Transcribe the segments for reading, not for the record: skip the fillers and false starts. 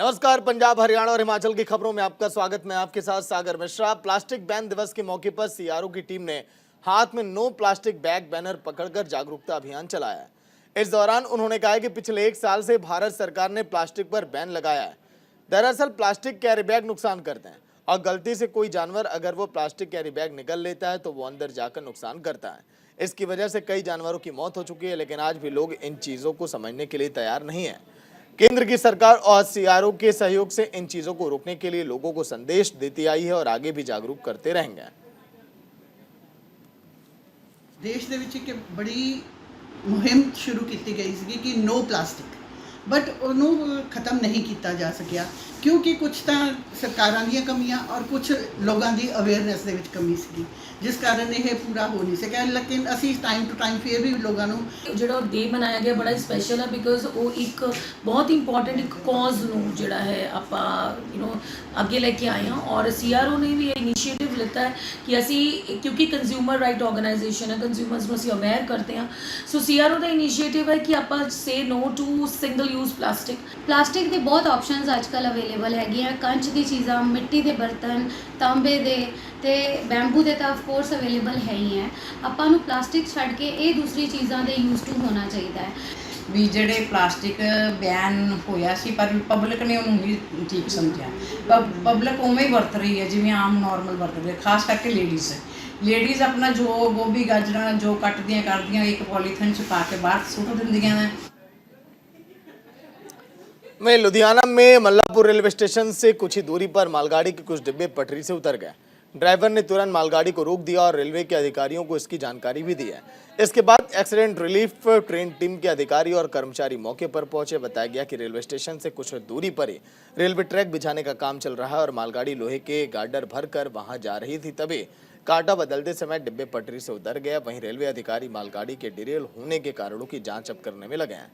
नमस्कार। पंजाब, हरियाणा और हिमाचल की खबरों में आपका स्वागत। मैं आपके साथ सागर मिश्रा। प्लास्टिक बैन दिवस के मौके पर सीआरओ की टीम ने हाथ में नो प्लास्टिक बैग बैनर पकड़कर जागरूकता अभियान चलाया है। इस दौरान उन्होंने कहा कि पिछले 1 साल से भारत सरकार ने प्लास्टिक पर बैन लगाया है। दरअसल प्लास्टिक कैरी बैग नुकसान करते हैं और गलती से कोई जानवर अगर वो प्लास्टिक कैरी बैग निगल लेता है तो वो अंदर जाकर नुकसान करता है। इसकी वजह से कई जानवरों की मौत हो चुकी है, लेकिन आज भी लोग इन चीजों को समझने के लिए तैयार नहीं है। केंद्र की सरकार और सीआरओ के सहयोग से इन चीजों को रोकने के लिए लोगों को संदेश देती आई है और आगे भी जागरूक करते रहेंगे। देश ਦੇ ਵਿੱਚ ਇੱਕ ਬੜੀ ਮੁਹਿੰਮ ਸ਼ੁਰੂ ਕੀਤੀ ਗਈ ਸੀ ਕਿ नो प्लास्टिक, बट ਉਹਨੂੰ ਖਤਮ ਨਹੀਂ ਕੀਤਾ ਜਾ ਸਕਿਆ ਕਿਉਂਕਿ ਕੁਝ ਤਾਂ ਸਰਕਾਰਾਂ ਦੀਆਂ ਕਮੀਆਂ ਔਰ ਕੁਝ ਲੋਕਾਂ ਦੀ ਅਵੇਅਰਨੈਸ ਦੇ ਵਿੱਚ ਕਮੀ ਸੀ, ਜਿਸ ਕਾਰਨ ਇਹ ਪੂਰਾ ਹੋ ਨਹੀਂ ਸਕਿਆ। ਲੇਕਿਨ ਅਸੀਂ ਟਾਈਮ ਟੂ ਟਾਈਮ ਫਿਰ ਵੀ ਲੋਕਾਂ ਨੂੰ ਜਿਹੜਾ ਡੇ ਮਨਾਇਆ ਗਿਆ ਬੜਾ ਸਪੈਸ਼ਲ ਹੈ ਬਿਕਾਜ਼ ਉਹ ਇੱਕ ਬਹੁਤ ਇੰਪੋਰਟੈਂਟ ਇੱਕ ਕੌਜ਼ ਨੂੰ ਜਿਹੜਾ ਹੈ ਆਪਾਂ ਅੱਗੇ ਲੈ ਕੇ ਆਏ ਹਾਂ ਔਰ ਸੀਆਰਓ ਨੇ ਵੀ ਇਹ ਇਨੀਸ਼ੀਏਟਿਵ ਲਿੱਤਾ ਹੈ ਕਿ ਅਸੀਂ ਕਿਉਂਕਿ ਕੰਜ਼ਿਊਮਰ ਰਾਈਟ ਆਰਗੇਨਾਈਜੇਸ਼ਨ ਹੈ, ਕੰਜ਼ਿਊਮਰਸ ਨੂੰ ਅਸੀਂ ਅਵੇਅਰ ਕਰਦੇ ਹਾਂ। ਸੋ ਸੀਆਰਓ ਦਾ ਇਨੀਸ਼ੀਏਟਿਵ ਹੈ ਕਿ ਆਪਾਂ ਸੇ ਨੋ ਟੂ ਸਿੰਗਲ ਯੂਜ਼ ਪਲਾਸਟਿਕ ਦੇ ਬਹੁਤ ਆਪਸ਼ਨਸ ਅੱਜ ਕੱਲ੍ਹ ਅਵੇਲੇਬਲ ਹੈਗੀਆਂ। ਕੰਚ ਦੀ ਚੀਜ਼ਾਂ, ਮਿੱਟੀ ਦੇ ਬਰਤਨ, ਤਾਂਬੇ ਦੇ ਤੇ ਬੈਂਬੂ ਦੇ ਤਾਂ ਆਫ ਕੋਰਸ ਅਵੇਲੇਬਲ ਹੈ ਹੀ ਹੈ। ਆਪਾਂ ਨੂੰ ਪਲਾਸਟਿਕ ਛੱਡ ਕੇ ਇਹ ਦੂਸਰੀ ਚੀਜ਼ਾਂ ਦੇ ਯੂਜ਼ ਟੂ ਹੋਣਾ ਚਾਹੀਦਾ ਹੈ। ਵੀ ਜਿਹੜੇ ਪਲਾਸਟਿਕ ਬੈਨ ਹੋਇਆ ਸੀ ਪਰ ਪਬਲਿਕ ਨੇ ਉਹਨੂੰ ਨਹੀਂ ਠੀਕ ਸਮਝਿਆ। ਪਬਲਿਕ ਉਵੇਂ ਹੀ ਵਰਤ ਰਹੀ ਹੈ ਜਿਵੇਂ ਆਮ ਨੋਰਮਲ ਵਰਤਦੇ ਹੈ, ਖਾਸ ਕਰਕੇ ਲੇਡੀਜ਼ ਆਪਣਾ ਜੋ ਗੋਭੀ ਗਾਜਰਾਂ ਜੋ ਕੱਟਦੀਆਂ ਕਰਦੀਆਂ ਇੱਕ ਪੋਲੀਥੀਨ 'ਚ ਪਾ ਕੇ ਬਾਹਰ ਸੁੱਟ ਦਿੰਦੀਆਂ ਨੇ। वहीं लुधियाना में मल्लापुर रेलवे स्टेशन से कुछ ही दूरी पर मालगाड़ी के कुछ डिब्बे पटरी से उतर गए। ड्राइवर ने तुरंत मालगाड़ी को रोक दिया और रेलवे के अधिकारियों को इसकी जानकारी भी दी है। इसके बाद एक्सीडेंट रिलीफ ट्रेन टीम के अधिकारी और कर्मचारी मौके पर पहुंचे। बताया गया कि रेलवे स्टेशन से कुछ दूरी पर ही रेलवे ट्रैक बिछाने का काम चल रहा है और मालगाड़ी लोहे के गार्डर भरकर वहां जा रही थी, तभी कांटा बदलते समय डिब्बे पटरी से उतर गया। वहीं रेलवे अधिकारी मालगाड़ी के डिरेल होने के कारणों की जांच अब करने में लगे हैं।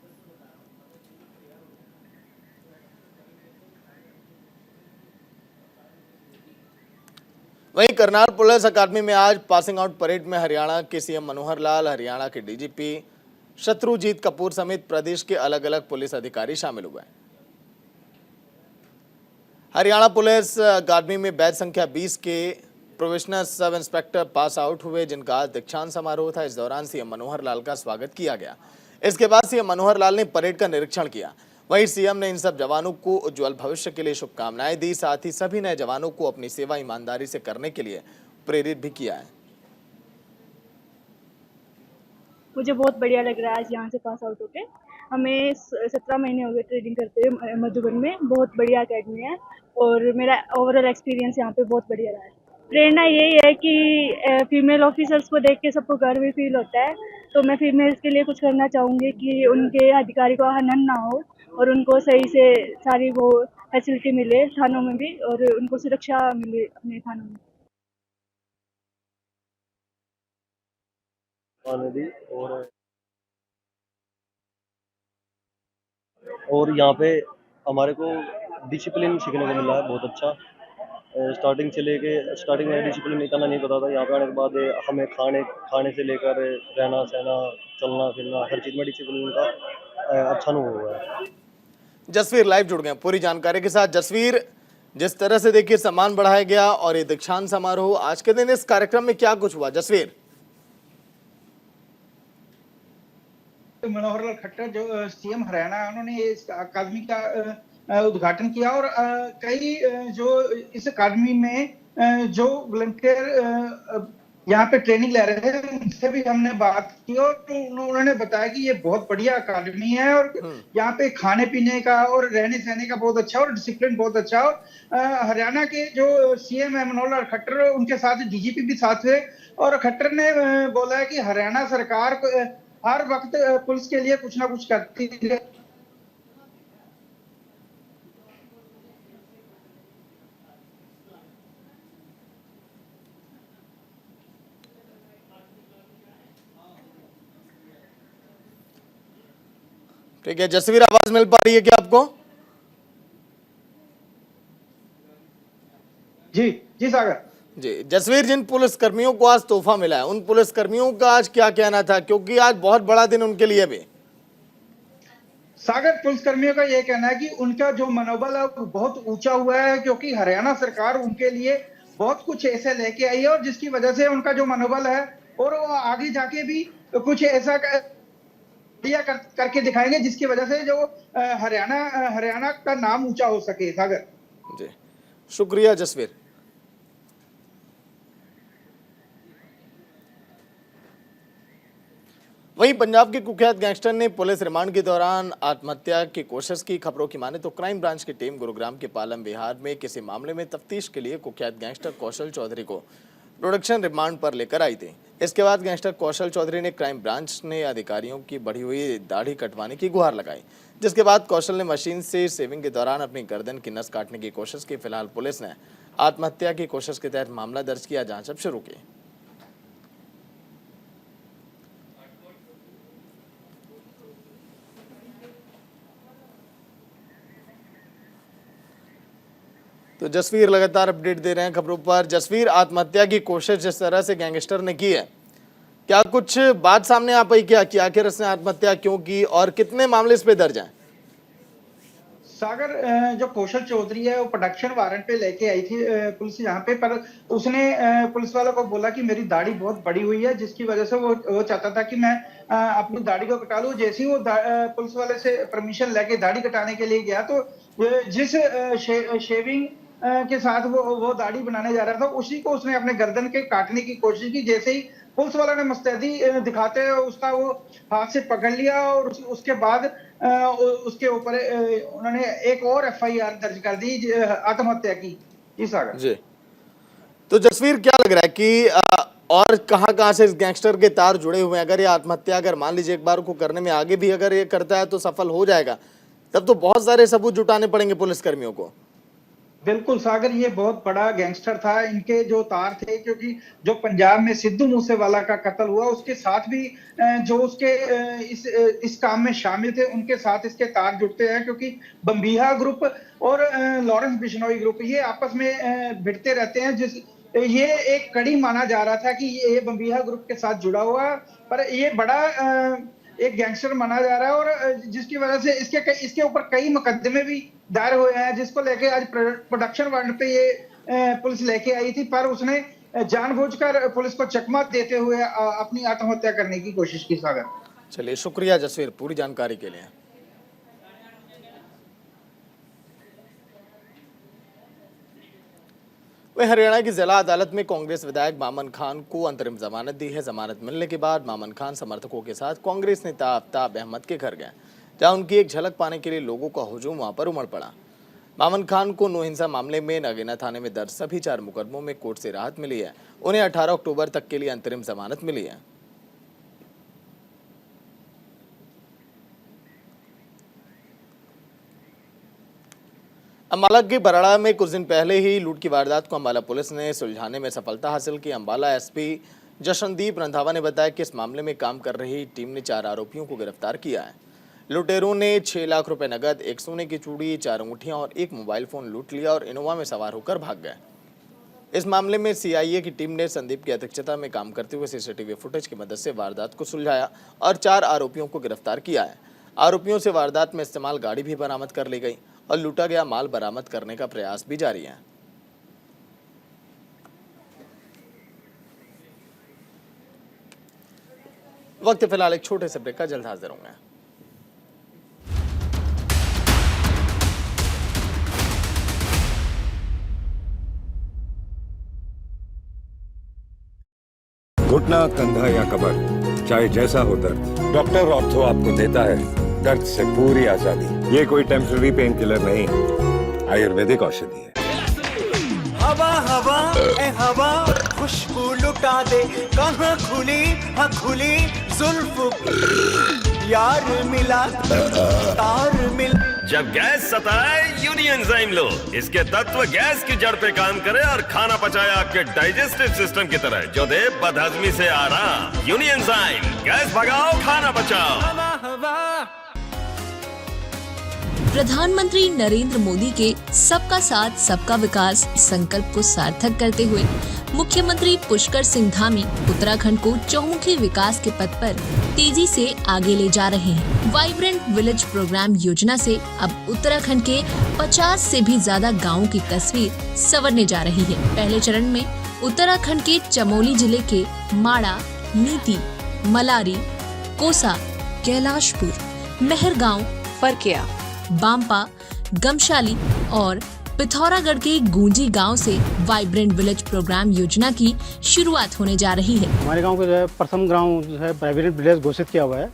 वहीं करनाल पुलिस अकादमी में आज पासिंग आउट परेड में हरियाणा के सीएम मनोहर लाल, हरियाणा के डीजीपी शत्रुजीत कपूर समेत प्रदेश के अलग अलग पुलिस अधिकारी शामिल हुए। हरियाणा पुलिस अकादमी में बैच संख्या 20 के probationer sub inspector pass out हुए, जिनका आज दीक्षांत समारोह था। इस दौरान सीएम मनोहर लाल का स्वागत किया गया। इसके बाद सीएम मनोहर लाल ने परेड का निरीक्षण किया। वहीं सीएम ने इन सब जवानों को उज्जवल भविष्य के लिए शुभकामनाएं दी। साथ ही सभी नए जवानों को अपनी सेवा ईमानदारी से करने के लिए प्रेरित भी किया है। मुझे बहुत बढ़िया लग रहा है आज यहाँ से पास आउट होके। हमें 17 महीने हो गए ट्रेनिंग करते हुए मधुबन में। बहुत बढ़िया अकेडमी है और मेरा ओवरऑल एक्सपीरियंस यहाँ पे बहुत बढ़िया रहा है। प्रेरणा यही है कि फीमेल ऑफिसर्स को देख के सबको गर्व भी फील होता है, तो मैं फीमेल्स के लिए कुछ करना चाहूँगी कि उनके अधिकारी को हनन ना हो और उनको सही से सारी वो फैसिलिटी मिले थानों में भी, और उनको सुरक्षा मिले अपने थानों में। और यहाँ पे हमारे को डिसिप्लिन सीखने को मिला है, बहुत अच्छा। स्टार्टिंग में डिसिप्लिन इतना नहीं पता था। यहाँ पे आने के बाद हमें खाने से लेकर रहना सहना, चलना फिरना, हर चीज़ में डिसिप्लिन का अच्छा अनुभव हुआ है। जसवीर लाइव जुड़ गए पूरी जानकारी के साथ। जसवीर, जिस तरह से देखिए सम्मान बढ़ाया गया और ये दीक्षांत समारोह, आज के दिन इस कार्यक्रम में क्या कुछ हुआ जसवीर? मनोहर लाल खट्टर जो सीएम हरियाणा, उन्होंने इस अकादमी का उद्घाटन किया और कई जो इस अकादमी में जो वॉलंटियर यहाँ पे ट्रेनिंग ले रहे थे उनसे भी हमने बात की और उन्होंने बताया कि ये बहुत बढ़िया अकादमी है और यहाँ पे खाने पीने का और रहने सहने का बहुत अच्छा और डिसिप्लिन बहुत अच्छा। और हरियाणा के जो सीएम है मनोहर लाल खट्टर, उनके साथ डीजीपी भी साथ हुए और खट्टर ने बोला है कि हरियाणा सरकार हर वक्त पुलिस के लिए कुछ ना कुछ करती है। ठीक है जसवीर, आवाज मिल पा रही है क्या आपको? जी जी सागर जी जसवीर, जिन पुलिसकर्मियों को आज तोहफा मिला है उन पुलिसकर्मियों का आज क्या कहना था, क्योंकि आज बहुत बड़ा दिन उनके लिए भी। सागर पुलिस कर्मियों का ये कहना है कि उनका जो मनोबल है वो बहुत ऊंचा हुआ है, क्योंकि हरियाणा सरकार उनके लिए बहुत कुछ ऐसे लेके आई है और जिसकी वजह से उनका जो मनोबल है और वो आगे जाके भी कुछ ऐसा करके दिखाएंगे जिसकी वजह से जो हरियाणा का नाम ऊंचा हो सके। सागर जी, शुक्रिया जसवीर। वहीं पंजाब के कुख्यात गैंगस्टर ने पुलिस रिमांड के दौरान आत्महत्या की कोशिश की। खबरों की माने तो क्राइम ब्रांच की टीम गुरुग्राम के पालम विहार में किसी मामले में तफ्तीश के लिए कुख्यात गैंगस्टर कौशल चौधरी को प्रोडक्शन रिमांड पर लेकर आई थी। इसके बाद गैंगस्टर कौशल चौधरी ने क्राइम ब्रांच ने अधिकारियों की बढ़ी हुई दाढ़ी कटवाने की गुहार लगाई, जिसके बाद कौशल ने मशीन से शेविंग के दौरान अपनी गर्दन की नस काटने की कोशिश की। फिलहाल पुलिस ने आत्महत्या की कोशिश के तहत मामला दर्ज किया, जांच अब शुरू की। तो जसवीर लगातार अपडेट दे रहे हैं खबरों पर। जसवीर, आत्महत्या की कोशिश जिस तरह से गैंगस्टर ने की है, क्या कुछ बात सामने आ पाई क्या कि आखिर इसने आत्महत्या क्यों की और कितने मामले इस पे दर्ज हैं? सागर जो कौशल चौधरी है वो प्रोडक्शन वारंट पे लेके आई थी पुलिस यहाँ पे, पर उसने पुलिस वालों को बोला कि मेरी दाढ़ी बहुत बड़ी हुई है, जिसकी वजह से वो चाहता था कि मैं अपनी दाढ़ी को कटा लूं। जैसे ही वो पुलिस वाले से परमिशन लेके दाढ़ी कटाने के लिए गया तो जिस शेविंग के साथ वो दाढ़ी बनाने जा रहा था उसी को उसने अपने गर्दन के काटने की कोशिश की। जैसे ही पुलिस वालों ने मुस्तैदी दिखाते हुए उसका वो हाथ से पकड़ लिया और उसके बाद उसके ऊपर उन्होंने एक और एफआईआर दर्ज कर दी आत्महत्या की। सागर जी, तो जसवीर क्या लग रहा है कि और कहां से इस गैंगस्टर के तार जुड़े हुए हैं? अगर ये आत्महत्या अगर मान लीजिए एक बार को करने में आगे भी अगर ये करता है तो सफल हो जाएगा, तब तो बहुत सारे सबूत जुटाने पड़ेंगे पुलिस कर्मियों को। बिल्कुल सागर, ये बहुत बड़ा गैंगस्टर था। इनके जो तार थे, क्योंकि जो पंजाब में सिद्धू मूसेवाला का कत्ल हुआ उसके साथ भी जो उसके इस काम में शामिल थे उनके साथ इसके तार जुड़ते हैं, क्योंकि बम्बीहा ग्रुप और लॉरेंस बिश्नोई ग्रुप ये आपस में भिड़ते रहते हैं। ये एक कड़ी माना जा रहा था कि ये बम्बीहा ग्रुप के साथ जुड़ा हुआ, पर ये बड़ा एक गैंगस्टर माना जा रहा है और जिसकी वजह से इसके ऊपर कई मुकदमे भी दायर हुए हैं, जिसको लेके आज प्रोडक्शन वारंट पे ये पुलिस लेके आई थी, पर उसने जानबूझकर पुलिस को चकमा देते हुए अपनी आत्महत्या करने की कोशिश की। सागर, चलिए शुक्रिया जसवीर पूरी जानकारी के लिए। वहीं हरियाणा की जिला अदालत में कांग्रेस विधायक मामन खान को अंतरिम जमानत दी है। जमानत मिलने के बाद मामन खान समर्थकों के साथ कांग्रेस नेता आफ्ताब अहमद के घर गए, जहां उनकी एक झलक पाने के लिए लोगों का हुजूम वहां पर उमड़ पड़ा। मामन खान को नो हिंसा मामले में नगीना थाने में दर्ज सभी 4 मुकदमों में कोर्ट से राहत मिली है। उन्हें 18 अक्टूबर तक के लिए अंतरिम जमानत मिली है। अम्बाला के बराड़ा में कुछ दिन पहले ही लूट की वारदात को अम्बाला पुलिस ने सुलझाने में सफलता हासिल की। अम्बाला एसपी जशनदीप रंधावा ने बताया कि इस मामले में काम कर रही टीम ने 4 आरोपियों को गिरफ्तार किया है। लुटेरों ने 6 लाख रुपए नगद, 1 सोने की चूड़ी, 4 अंगूठियां और 1 मोबाइल फोन लूट लिया और इनोवा में सवार होकर भाग गए। इस मामले में सीआईए की टीम ने संदीप की अध्यक्षता में काम करते हुए सीसीटीवी फुटेज की मदद से वारदात को सुलझाया और 4 आरोपियों को गिरफ्तार किया है। आरोपियों से वारदात में इस्तेमाल गाड़ी भी बरामद कर ली गई और लूटा गया माल बरामद करने का प्रयास भी जारी है। वक्त फिलहाल एक छोटे से ब्रेक का, जल्द हाजिर होंगे। घुटना, कंधा या कमर, चाहे जैसा हो दर्द, डॉक्टर ऑर्थो आपको देता है दर्द से पूरी आजादी। ये कोई टेम्पररी पेन किलर नहीं, आयुर्वेदिक औषधि है। हवा हवा ए हवा खुशबू लुटा दे, कहाँ खुली हाँ खुली जुल्फ यार मिला तार मिल। जब गैस सताए यूनियन एंजाइम लो, इसके तत्व गैस की जड़ पे काम करे और खाना पचाए आपके डाइजेस्टिव सिस्टम की तरह, जो दे बदहजमी से आराम। यूनियन एंजाइम, गैस भगाओ खाना बचाओ। हवा हवा। प्रधानमंत्री नरेंद्र मोदी के सबका साथ सबका विकास संकल्प को सार्थक करते हुए मुख्यमंत्री पुष्कर सिंह धामी उत्तराखंड को चहुमुखी विकास के पथ पर तेजी से आगे ले जा रहे हैं। वाइब्रेंट विलेज प्रोग्राम योजना से अब उत्तराखंड के 50 से भी ज्यादा गाँवों की तस्वीर संवरने जा रही है। पहले चरण में उत्तराखंड के चमोली जिले के माड़ा, नीति, मलारी, कोसा, कैलाशपुर, मेहरगांव, परकिया, बांपा, गमशाली और पिथौरागढ़ के गूंजी गांव से वाइब्रेंट विलेज प्रोग्राम योजना की शुरुआत होने जा रही है। हमारे गांव को जो है प्रथम गांव जो है वाइब्रेंट विलेज घोषित किया हुआ है।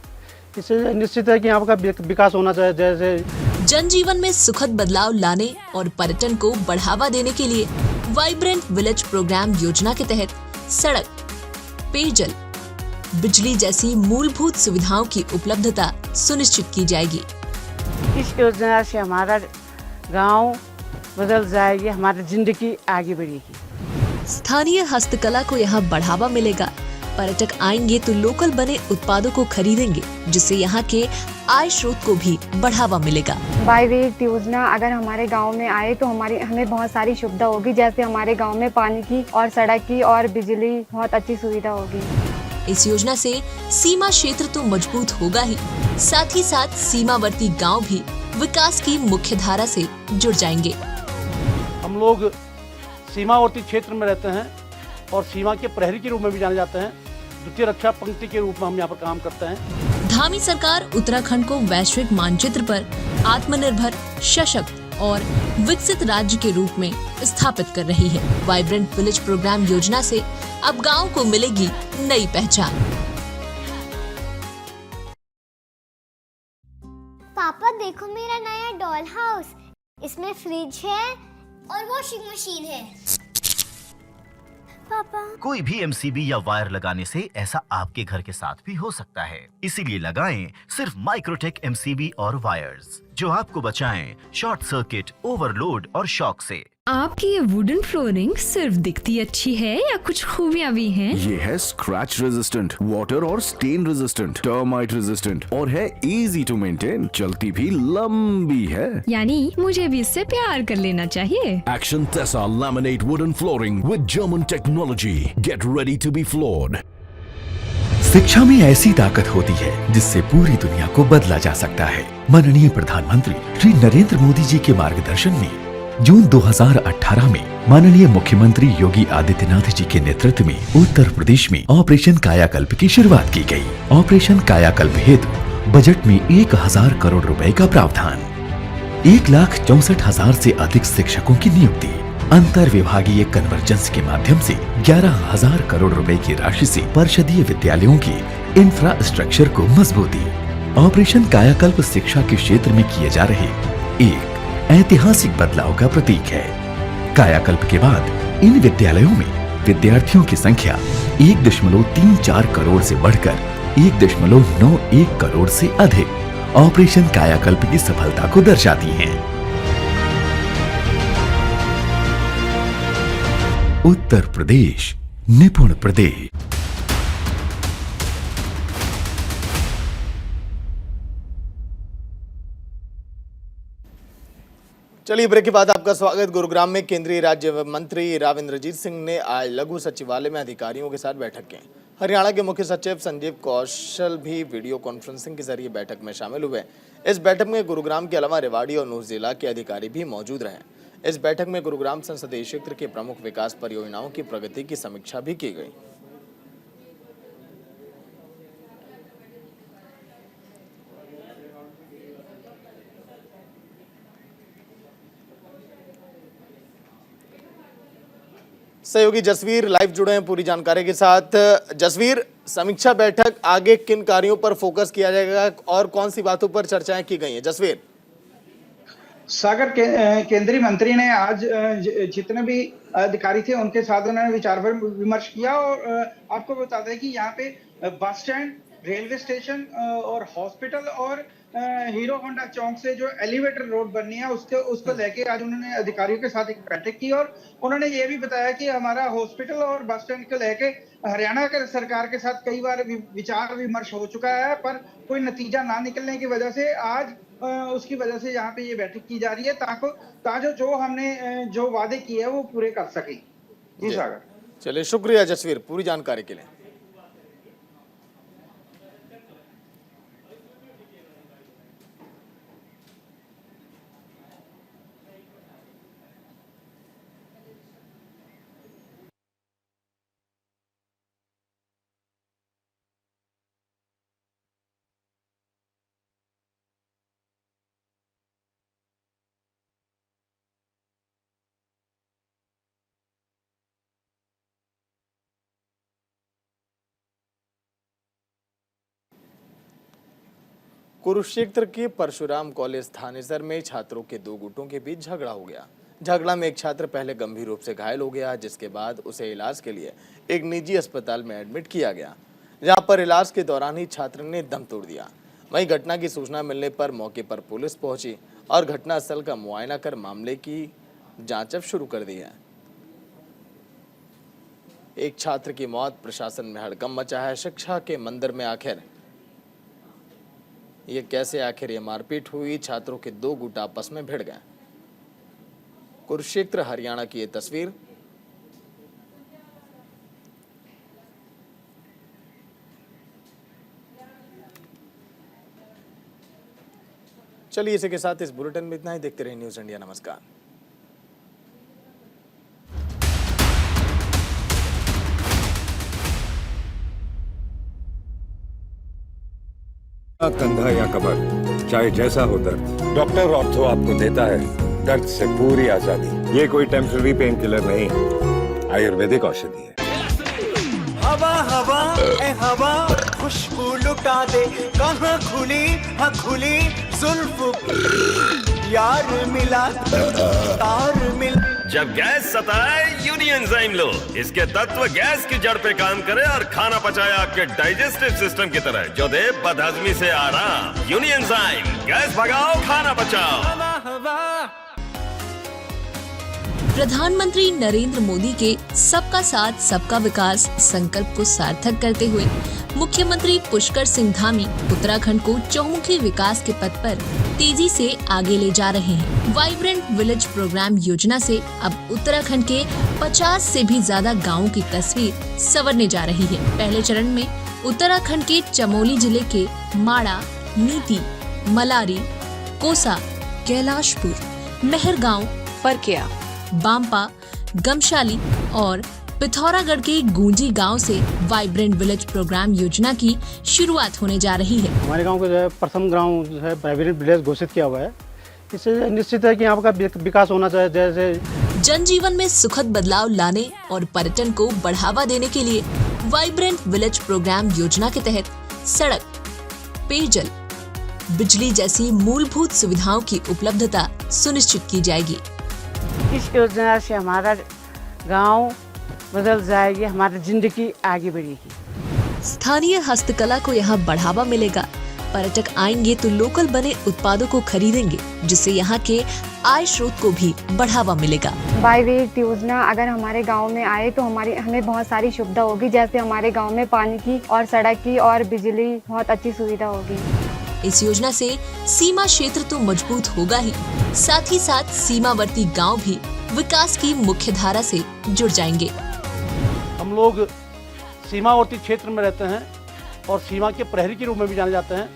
इससे निश्चित है कि यहाँ का विकास होना चाहिए। जैसे जनजीवन में सुखद बदलाव लाने और पर्यटन को बढ़ावा देने के लिए वाइब्रेंट विलेज प्रोग्राम योजना के तहत सड़क, पेयजल, बिजली जैसी मूलभूत सुविधाओं की उपलब्धता सुनिश्चित की जाएगी। इस योजना से हमारा गांव बदल जाएगी, हमारी जिंदगी आगे बढ़ेगी। स्थानीय हस्तकला को यहाँ बढ़ावा मिलेगा। पर्यटक आएंगे तो लोकल बने उत्पादों को खरीदेंगे, जिससे यहाँ के आय स्रोत को भी बढ़ावा मिलेगा। वाइब्रेंट योजना अगर हमारे गांव में आए तो हमें बहुत सारी सुविधा होगी। जैसे हमारे गांव में पानी की और सड़क की और बिजली बहुत अच्छी सुविधा होगी। इस योजना से सीमा क्षेत्र तो मजबूत होगा ही, साथ ही साथ सीमावर्ती गांव भी विकास की मुख्य धारा से जुड़ जाएंगे। हम लोग सीमावर्ती क्षेत्र में रहते हैं और सीमा के प्रहरी के रूप में भी जाने जाते हैं। द्वितीय रक्षा पंक्ति के रूप में हम यहाँ पर काम करते हैं। धामी सरकार उत्तराखंड को वैश्विक मानचित्र पर आत्मनिर्भर, सशक्त और विकसित राज्य के रूप में स्थापित कर रही है। वाइब्रेंट विलेज प्रोग्राम योजना से अब गांव को मिलेगी नई पहचान। पापा देखो मेरा नया डॉल हाउस, इसमें फ्रिज है और वॉशिंग मशीन है। पापा कोई भी एमसीबी या वायर लगाने से ऐसा आपके घर के साथ भी हो सकता है, इसीलिए लगाएं सिर्फ माइक्रोटेक एमसीबी और वायर्स, जो आपको बचाएं शॉर्ट सर्किट, ओवरलोड और शॉक से। आपकी ये वुडन फ्लोरिंग सिर्फ दिखती अच्छी है या कुछ खूबियाँ भी हैं? ये है स्क्रैच रेजिस्टेंट, वाटर और स्टेन रेजिस्टेंट, टर्माइट रेजिस्टेंट और है इजी टू मेंटेन, चलती भी लंबी है। यानी मुझे भी इससे प्यार कर लेना चाहिए। Action Tesa laminate wooden flooring with German technology, get ready to be floored. शिक्षा में ऐसी ताकत होती है जिससे पूरी दुनिया को बदला जा सकता है। माननीय प्रधानमंत्री श्री नरेंद्र मोदी जी के मार्गदर्शन में जून 2018 में माननीय मुख्यमंत्री योगी आदित्यनाथ जी के नेतृत्व में उत्तर प्रदेश में ऑपरेशन कायाकल्प की शुरुआत की गई। ऑपरेशन कायाकल्प हेतु बजट में 1000 करोड़ रुपए का प्रावधान, 1,64,000 से अधिक शिक्षकों की नियुक्ति, अंतर विभागीय कन्वर्जेंस के माध्यम से 11,000 करोड़ रुपए की राशि से परिषदीय विद्यालयों की इंफ्रास्ट्रक्चर को मजबूती। ऑपरेशन कायाकल्प शिक्षा के क्षेत्र में किए जा रहे एक ऐतिहासिक बदलाव का प्रतीक है। कायाकल्प के बाद इन विद्यालयों में विद्यार्थियों की संख्या 1.34 करोड़ से बढ़कर 1.91 करोड़ से अधिक ऑपरेशन कायाकल्प की सफलता को दर्शाती हैं। उत्तर प्रदेश निपुण प्रदेश। चलिए ब्रेक के बाद आपका स्वागत। गुरुग्राम में केंद्रीय राज्य मंत्री राव इंद्रजीत सिंह ने आज लघु सचिवालय में अधिकारियों के साथ बैठक की। हरियाणा के मुख्य सचिव संजीव कौशल भी वीडियो कॉन्फ्रेंसिंग के जरिए बैठक में शामिल हुए। इस बैठक में गुरुग्राम के अलावा रेवाड़ी और नूंह जिला के अधिकारी भी मौजूद रहे। इस बैठक में गुरुग्राम संसदीय क्षेत्र के प्रमुख विकास परियोजनाओं की प्रगति की समीक्षा भी की गई। सहयोगी जसवीर लाइव जुड़े हैं पूरी जानकारी के साथ। जसवीर, समीक्षा बैठक आगे किन कार्यों पर फोकस किया जाएगा और कौन सी बातों पर चर्चाएं की गई हैं? जसवीर। सागर केंद्रीय मंत्री ने आज जितने भी अधिकारी थे उनके साथ उन्होंने विचार विमर्श किया और आपको बता दें कि यहाँ पे बस स्टैंड, रेलवे स्टेशन और हॉस्पिटल और हीरो होंडा चौक से जो एलिवेटर रोड बननी है उसको लेके आज उन्होंने अधिकारियों के साथ एक बैठक की और उन्होंने ये भी बताया कि हमारा हॉस्पिटल और बस स्टैंड को लेके हरियाणा के सरकार के साथ कई बार विचार विमर्श हो चुका है, पर कोई नतीजा ना निकलने की वजह से आज उसकी वजह से यहाँ पे ये बैठक की जा रही है ताकि जो हमने जो वादे किए हैं वो पूरे कर सके। जी सागर। चलिए, शुक्रिया जसवीर पूरी जानकारी के लिए। कुरुक्षेत्र के परशुराम कॉलेज थानेसर में छात्रों के दो गुटों के बीच झगड़ा हो गया। झगड़ा में एक छात्र पहले गंभीर रूप से घायल हो गया, जिसके बाद उसे इलाज के लिए एक निजी अस्पताल में एडमिट किया गया, जहां पर इलाज के दौरान ही छात्र ने दम तोड़ दिया। वहीं घटना की सूचना मिलने पर मौके पर पुलिस पहुंची और घटनास्थल का मुआयना कर मामले की जांच अब शुरू कर दी है। एक छात्र की मौत, प्रशासन में हड़कंप मचा है। शिक्षा के मंदिर में आखिर ये मारपीट हुई, छात्रों के दो गुट आपस में भिड़ गए। कुरुक्षेत्र हरियाणा की ये तस्वीर। चलिए, इसी के साथ इस बुलेटिन में इतना ही। देखते रहिए न्यूज़ इंडिया। नमस्कार। कंधा या कमर, चाहे जैसा हो दर्द, डॉक्टर ऑर्थो आपको देता है दर्द से पूरी आजादी। ये कोई टेम्पररी पेन किलर नहीं, आयुर्वेदिक औषधि है। हवा हवा ए हवा खुशबू लुटा दे, कहाँ खुली हाँ खुली जुल्फ यार मिला तार मिल। जब गैस सताए यूनियनजाइम लो, इसके तत्व गैस की जड़ पे काम करे और खाना पचाए आपके डाइजेस्टिव सिस्टम की तरह, जो दे बदहजमी से आराम। यूनियनजाइम, गैस भगाओ खाना बचाओ। प्रधानमंत्री नरेंद्र मोदी के सबका साथ सबका विकास संकल्प को सार्थक करते हुए मुख्यमंत्री पुष्कर सिंह धामी उत्तराखंड को चौमुखी विकास के पथ पर तेजी से आगे ले जा रहे हैं। वाइब्रेंट विलेज प्रोग्राम योजना से अब उत्तराखंड के 50 से भी ज्यादा गाँवों की तस्वीर संवरने जा रही है। पहले चरण में उत्तराखंड के चमोली जिले के माड़ा, नीति, मलारी, कोसा, कैलाशपुर, मेहरगांव, फरकिया, बांपा, गमशाली और पिथौरागढ़ के गूंजी गांव से वाइब्रेंट विलेज प्रोग्राम योजना की शुरुआत होने जा रही है। हमारे गांव को जो है प्रथम गांव जो है वाइब्रेंट विलेज घोषित किया हुआ है। इससे निश्चित है कि यहाँ का विकास होना चाहिए। जैसे जनजीवन में सुखद बदलाव लाने और पर्यटन को बढ़ावा देने के लिए वाइब्रेंट विलेज प्रोग्राम योजना के तहत सड़क, पेयजल, बिजली जैसी मूलभूत सुविधाओं की उपलब्धता सुनिश्चित की जाएगी। इस योजना से हमारा गांव बदल जाएगी, हमारी जिंदगी आगे बढ़ेगी। स्थानीय हस्तकला को यहाँ बढ़ावा मिलेगा। पर्यटक आएंगे तो लोकल बने उत्पादों को खरीदेंगे, जिससे यहाँ के आय स्रोत को भी बढ़ावा मिलेगा। वाइब्रेंट योजना अगर हमारे गांव में आए तो हमें बहुत सारी सुविधा होगी। जैसे हमारे गांव में पानी की और सड़क की और बिजली बहुत अच्छी सुविधा होगी। इस योजना से सीमा क्षेत्र तो मजबूत होगा ही, साथ ही साथ सीमावर्ती गांव भी विकास की मुख्य धारा से जुड़ जाएंगे। हम लोग सीमावर्ती क्षेत्र में रहते हैं और सीमा के प्रहरी के रूप में भी जाने जाते हैं।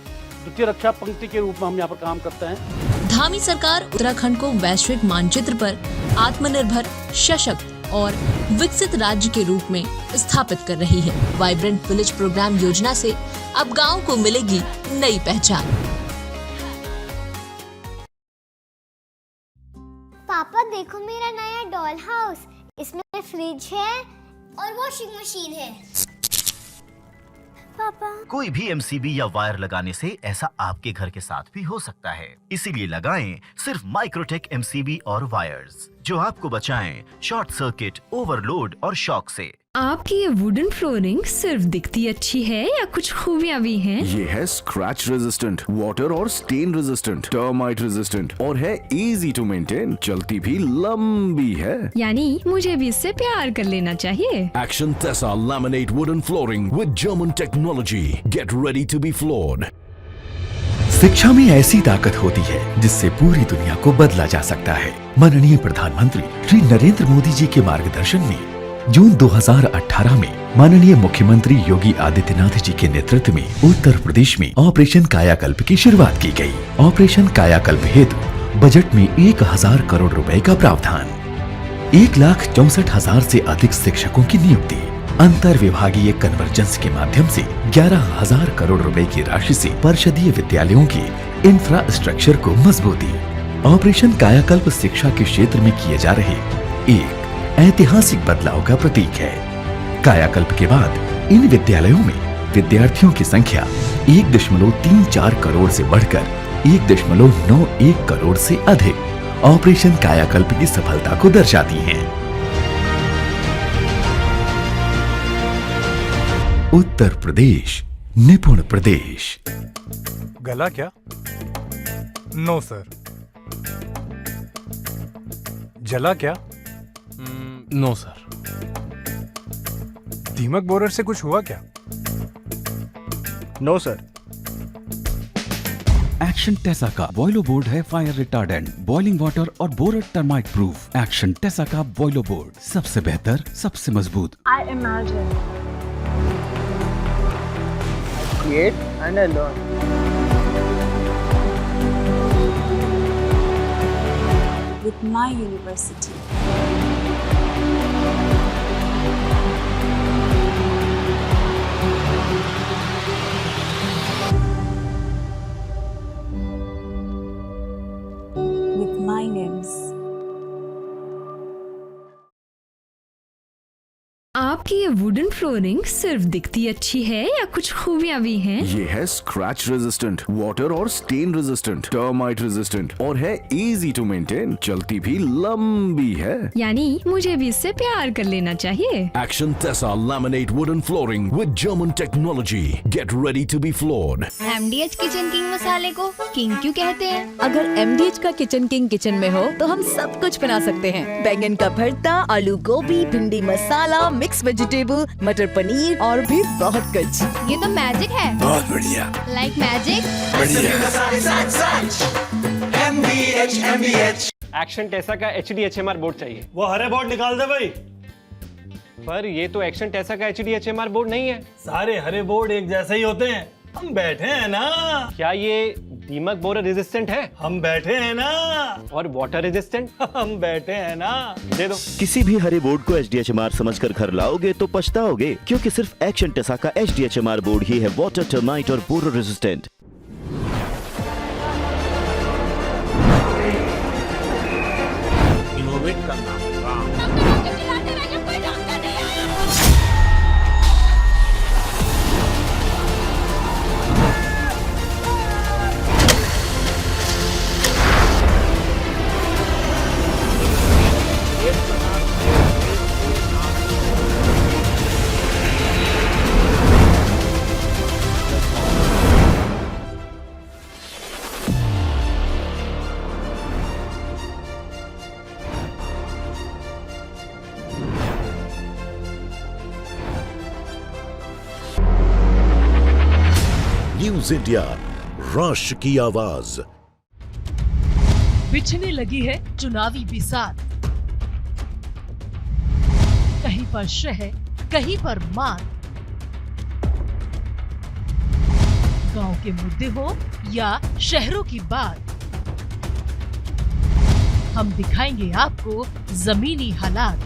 द्वितीय रक्षा पंक्ति के रूप में हम यहाँ पर काम करते हैं। धामी सरकार उत्तराखंड को वैश्विक मानचित्र पर आत्मनिर्भर, सशक्त और विकसित राज्य के रूप में स्थापित कर रही है। वाइब्रेंट विलेज प्रोग्राम योजना से अब गांव को मिलेगी नई पहचान। पापा देखो मेरा नया डॉल हाउस, इसमें फ्रिज है और वॉशिंग मशीन है। पापा, कोई भी एमसीबी या वायर लगाने से ऐसा आपके घर के साथ भी हो सकता है। इसीलिए लगाएं सिर्फ माइक्रोटेक एमसीबी और वायर्स, जो आपको बचाएं शॉर्ट सर्किट, ओवरलोड और शॉक से। आपकी ये वुडन फ्लोरिंग सिर्फ दिखती अच्छी है या कुछ खूबियाँ भी हैं? ये है स्क्रैच रेजिस्टेंट, वाटर और स्टेन रेजिस्टेंट, टर्माइट रेजिस्टेंट और है इजी टू मेंटेन, चलती भी लंबी है। यानी मुझे भी इससे प्यार कर लेना चाहिए। Action Tessa laminate wooden flooring with German technology. Get ready to be floored. शिक्षा में ऐसी ताकत होती है जिससे पूरी दुनिया को बदला जा सकता है। माननीय प्रधानमंत्री श्री नरेंद्र मोदी जी के मार्गदर्शन में जून 2018 में माननीय मुख्यमंत्री योगी आदित्यनाथ जी के नेतृत्व में उत्तर प्रदेश में ऑपरेशन कायाकल्प की शुरुआत की गई। ऑपरेशन कायाकल्प हेतु बजट में 1000 करोड़ रुपए का प्रावधान, 1,64,000 से अधिक शिक्षकों की नियुक्ति, अंतर विभागीय कन्वर्जेंस के माध्यम से 11,000 करोड़ रुपए की राशि से परिषदीय विद्यालयों की इंफ्रास्ट्रक्चर को मजबूती। ऑपरेशन कायाकल्प शिक्षा के क्षेत्र में किए जा रहे एक ऐतिहासिक बदलाव का प्रतीक है। कायाकल्प के बाद इन विद्यालयों में विद्यार्थियों की संख्या 1.34 करोड़ से बढ़कर 1.91 करोड़ से अधिक ऑपरेशन कायाकल्प की सफलता को दर्शाती हैं। उत्तर प्रदेश, निपुण प्रदेश। गला क्या? No sir. जला क्या? No sir. दीमक बोरर से कुछ हुआ क्या? No sir. एक्शन टेसा का बॉयलो बोर्ड है फायर रिटार्डेंट, बॉइलिंग वाटर और borer termite proof. Action Tesa का बॉयलो बोर्ड सबसे बेहतर, सबसे मजबूत। I imagine, I create and I learn. With my university. With my names. आपकी ये वुडन फ्लोरिंग सिर्फ दिखती अच्छी है या कुछ खूबियाँ भी हैं? ये है स्क्रैच रेजिस्टेंट, वाटर और स्टेन रेजिस्टेंट, टर्माइट रेजिस्टेंट और है इजी टू मेंटेन, चलती भी लंबी है। यानी मुझे भी इससे प्यार कर लेना चाहिए। Action Tesa laminate wooden flooring with German technology, get ready to be floored. MDH kitchen king मसाले को किंग क्यों कहते हैं? अगर MDH का किचन किंग किचन में हो तो हम सब कुछ बना सकते हैं। बैंगन का भरता, आलू गोभी, भिंडी मसाला, मिक्स वेजिटेबल, मटर पनीर और भी बहुत कुछ। ये तो मैजिक है। बहुत बढ़िया। Like magic. एक्शन टेसा का HDHMR बोर्ड चाहिए। वो हरे बोर्ड निकाल दे भाई। पर ये तो एक्शन टेसा का HDHMR बोर्ड नहीं है। सारे हरे बोर्ड एक जैसे ही होते हैं, हम बैठे हैं ना। क्या ये दीमक बोरर रेजिस्टेंट है? हम बैठे हैं ना। और वाटर रेजिस्टेंट? हम बैठे हैं ना। दे दो। किसी भी हरे बोर्ड को HDHMR समझकर घर लाओगे तो पछताओगे, क्योंकि सिर्फ एक्शन टेसा का HDHMR बोर्ड ही है वाटर, टर्माइट और बोरर रेजिस्टेंट। इनोवेट करना न्यूज इंडिया, राष्ट्र की आवाज। बिछने लगी है चुनावी बिसात, कहीं पर शहर, कहीं पर मान। गांव के मुद्दे हो या शहरों की बात, हम दिखाएंगे आपको जमीनी हालात।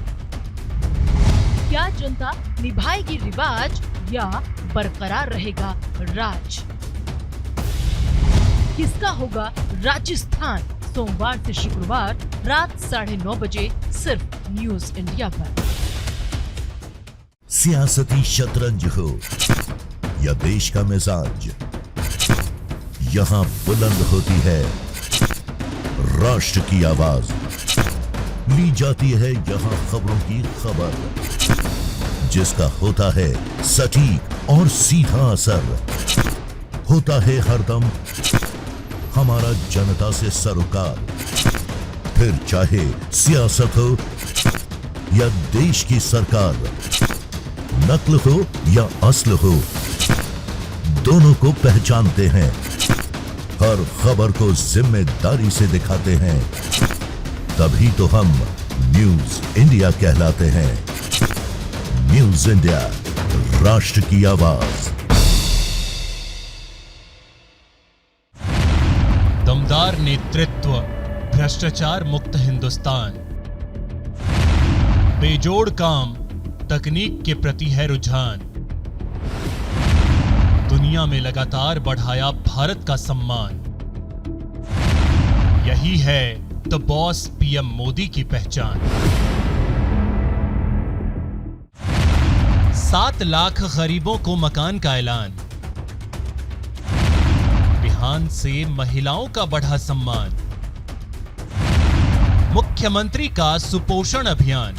क्या जनता निभाएगी रिवाज या बरकरार रहेगा राज? किसका होगा राजस्थान? सोमवार से शुक्रवार रात 9:30 बजे सिर्फ न्यूज इंडिया पर। सियासती शतरंज हो या देश का मिजाज, यहाँ बुलंद होती है राष्ट्र की आवाज। ली जाती है यहाँ खबरों की खबर, जिसका होता है सटीक और सीधा असर। होता है हरदम हमारा जनता से सरोकार, फिर चाहे सियासत हो या देश की सरकार, नकल हो या असल हो, दोनों को पहचानते हैं। हर खबर को जिम्मेदारी से दिखाते हैं, तभी तो हम न्यूज इंडिया कहलाते हैं। न्यूज इंडिया, राष्ट्र की आवाज। दमदार नेतृत्व, भ्रष्टाचार मुक्त हिंदुस्तान, बेजोड़ काम, तकनीक के प्रति है रुझान, दुनिया में लगातार बढ़ाया भारत का सम्मान। यही है द बॉस पीएम मोदी की पहचान। 7 लाख गरीबों को मकान का ऐलान, बिहान से महिलाओं का बढ़ा सम्मान, मुख्यमंत्री का सुपोषण अभियान,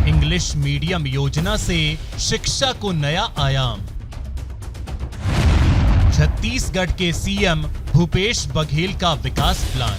इंग्लिश मीडियम योजना से शिक्षा को नया आयाम, छत्तीसगढ़ के सीएम भूपेश बघेल का विकास प्लान।